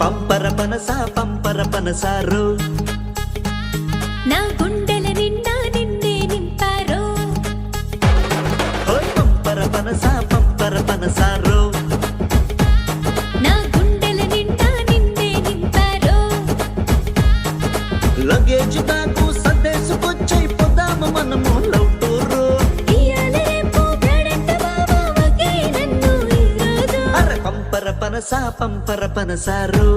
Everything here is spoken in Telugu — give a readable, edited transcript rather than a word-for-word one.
పంపర పనసారు నా గుండెల నిండా నిన్నే నింపారో పంపర పనసారు నా గుండెల నిండా నిన్నే నింపారో లగేజ్ నాకు సందేశకొచ్చై పోదాము మనము లవ్ టూరు ఇయాల రేపు బ్యాడంట బావా వగే నన్ను ఈరోజు అరే పంపర పనసారు